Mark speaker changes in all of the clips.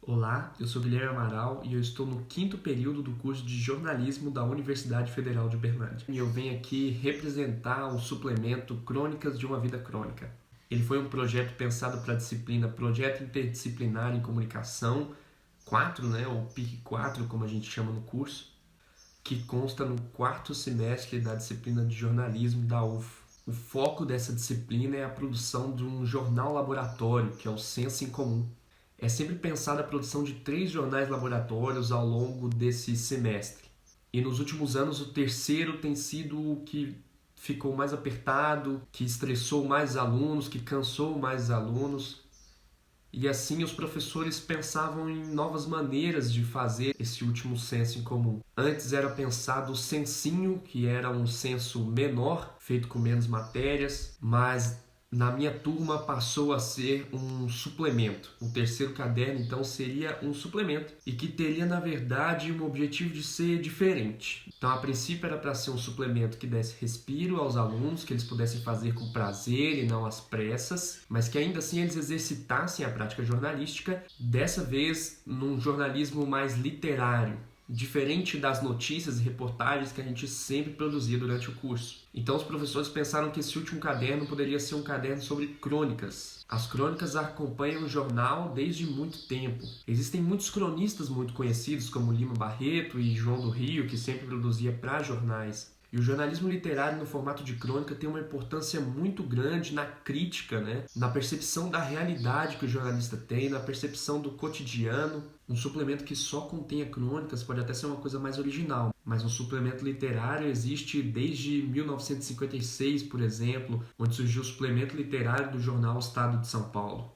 Speaker 1: Olá, eu sou Guilherme Amaral e eu estou no 5º período do curso de jornalismo da Universidade Federal de Uberlândia. E eu venho aqui representar o suplemento Crônicas de uma Vida Crônica. Ele foi um projeto pensado para a disciplina Projeto Interdisciplinar em Comunicação 4, ou PIC 4, como a gente chama no curso, que consta no 4º semestre da disciplina de jornalismo da UF. O foco dessa disciplina é a produção de um jornal laboratório, que é o Senso em Comum. É sempre pensada a produção de 3 jornais laboratórios ao longo desse semestre. E nos últimos anos o terceiro tem sido o que ficou mais apertado, que estressou mais alunos, que cansou mais alunos. E assim os professores pensavam em novas maneiras de fazer esse último senso em comum. Antes era pensado o censinho, que era um censo menor, feito com menos matérias, mas na minha turma passou a ser um suplemento. O terceiro caderno, então, seria um suplemento e que teria, na verdade, um objetivo de ser diferente. Então, a princípio, era para ser um suplemento que desse respiro aos alunos, que eles pudessem fazer com prazer e não às pressas, mas que ainda assim eles exercitassem a prática jornalística, dessa vez num jornalismo mais literário, diferente das notícias e reportagens que a gente sempre produzia durante o curso. Então os professores pensaram que esse último caderno poderia ser um caderno sobre crônicas. As crônicas acompanham o jornal desde muito tempo. Existem muitos cronistas muito conhecidos, como Lima Barreto e João do Rio, que sempre produzia para jornais. E o jornalismo literário no formato de crônica tem uma importância muito grande na crítica, na percepção da realidade que o jornalista tem, na percepção do cotidiano. Um suplemento que só contenha crônicas pode até ser uma coisa mais original, mas um suplemento literário existe desde 1956, por exemplo, onde surgiu o suplemento literário do jornal Estado de São Paulo.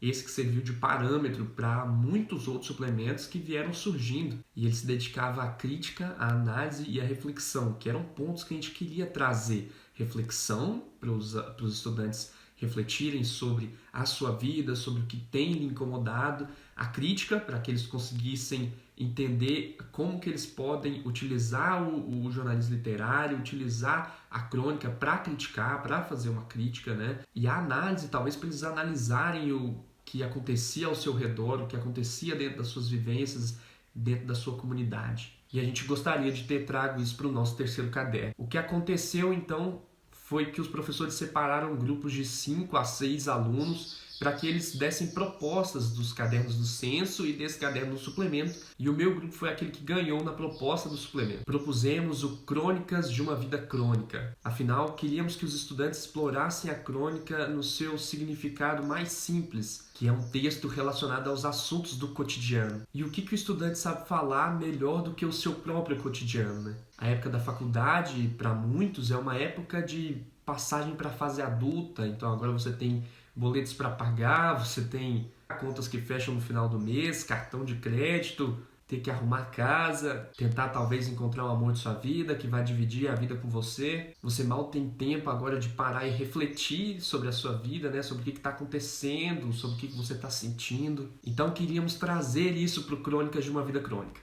Speaker 1: Esse que serviu de parâmetro para muitos outros suplementos que vieram surgindo. E ele se dedicava à crítica, à análise e à reflexão, que eram pontos que a gente queria trazer. Reflexão para os estudantes refletirem sobre a sua vida, sobre o que tem lhe incomodado. A crítica, para que eles conseguissem entender como que eles podem utilizar o jornalismo literário, utilizar a crônica para criticar, para fazer uma crítica, E a análise, talvez para eles analisarem o que acontecia ao seu redor, o que acontecia dentro das suas vivências, dentro da sua comunidade. E a gente gostaria de ter trago isso para o nosso terceiro caderno. O que aconteceu, então, foi que os professores separaram grupos de 5 a 6 alunos para que eles dessem propostas dos cadernos do censo e desse caderno do suplemento, e o meu grupo foi aquele que ganhou na proposta do suplemento. Propusemos o Crônicas de uma Vida Crônica. Afinal, queríamos que os estudantes explorassem a crônica no seu significado mais simples, que é um texto relacionado aos assuntos do cotidiano. E o que o estudante sabe falar melhor do que o seu próprio cotidiano, A época da faculdade, para muitos, é uma época de passagem para a fase adulta, então agora você tem boletos para pagar, você tem contas que fecham no final do mês, cartão de crédito, ter que arrumar casa, tentar talvez encontrar o amor de sua vida, que vai dividir a vida com você. Você mal tem tempo agora de parar e refletir sobre a sua vida, sobre o que está acontecendo, sobre o que você está sentindo. Então queríamos trazer isso para o Crônicas de uma Vida Crônica.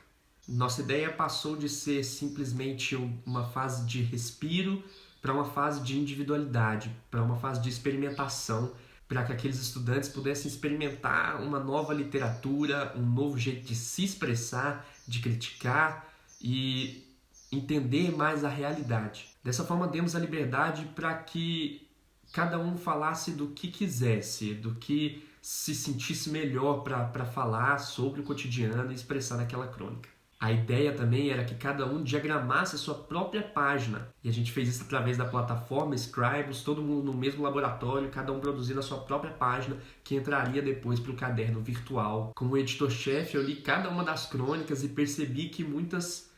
Speaker 1: Nossa ideia passou de ser simplesmente uma fase de respiro para uma fase de individualidade, para uma fase de experimentação, para que aqueles estudantes pudessem experimentar uma nova literatura, um novo jeito de se expressar, de criticar e entender mais a realidade. Dessa forma, demos a liberdade para que cada um falasse do que quisesse, do que se sentisse melhor para falar sobre o cotidiano e expressar naquela crônica. A ideia também era que cada um diagramasse a sua própria página. E a gente fez isso através da plataforma Scribus, todo mundo no mesmo laboratório, cada um produzindo a sua própria página, que entraria depois para o caderno virtual. Como editor-chefe, eu li cada uma das crônicas e percebi que muitas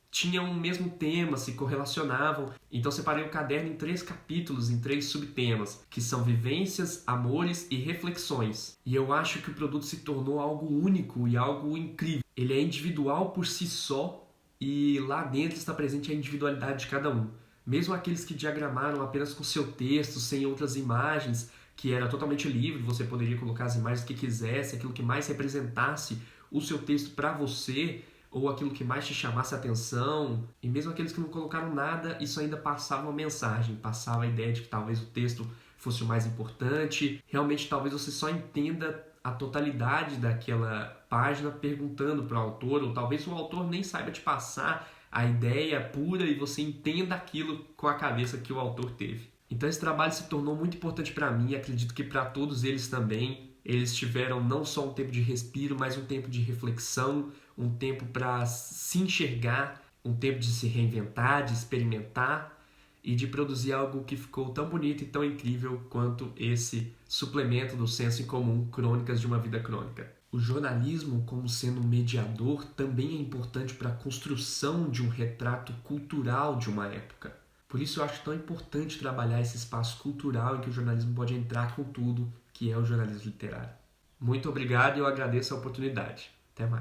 Speaker 1: tinham o mesmo tema, se correlacionavam. Então separei o caderno em 3 capítulos, em 3 subtemas, que são vivências, amores e reflexões. E eu acho que o produto se tornou algo único e algo incrível. Ele é individual por si só e lá dentro está presente a individualidade de cada um. Mesmo aqueles que diagramaram apenas com seu texto, sem outras imagens, que era totalmente livre, você poderia colocar as imagens que quisesse, aquilo que mais representasse o seu texto para você, ou aquilo que mais te chamasse a atenção. E mesmo aqueles que não colocaram nada, isso ainda passava uma mensagem, passava a ideia de que talvez o texto fosse o mais importante. Realmente talvez você só entenda a totalidade daquela página perguntando para o autor, ou talvez o autor nem saiba te passar a ideia pura e você entenda aquilo com a cabeça que o autor teve. Então esse trabalho se tornou muito importante para mim, acredito que para todos eles também. Eles tiveram não só um tempo de respiro, mas um tempo de reflexão, um tempo para se enxergar, um tempo de se reinventar, de experimentar e de produzir algo que ficou tão bonito e tão incrível quanto esse suplemento do Senso em Comum, Crônicas de uma Vida Crônica. O jornalismo, como sendo um mediador, também é importante para a construção de um retrato cultural de uma época. Por isso eu acho tão importante trabalhar esse espaço cultural em que o jornalismo pode entrar com tudo, que é o jornalismo literário. Muito obrigado e eu agradeço a oportunidade. Até mais.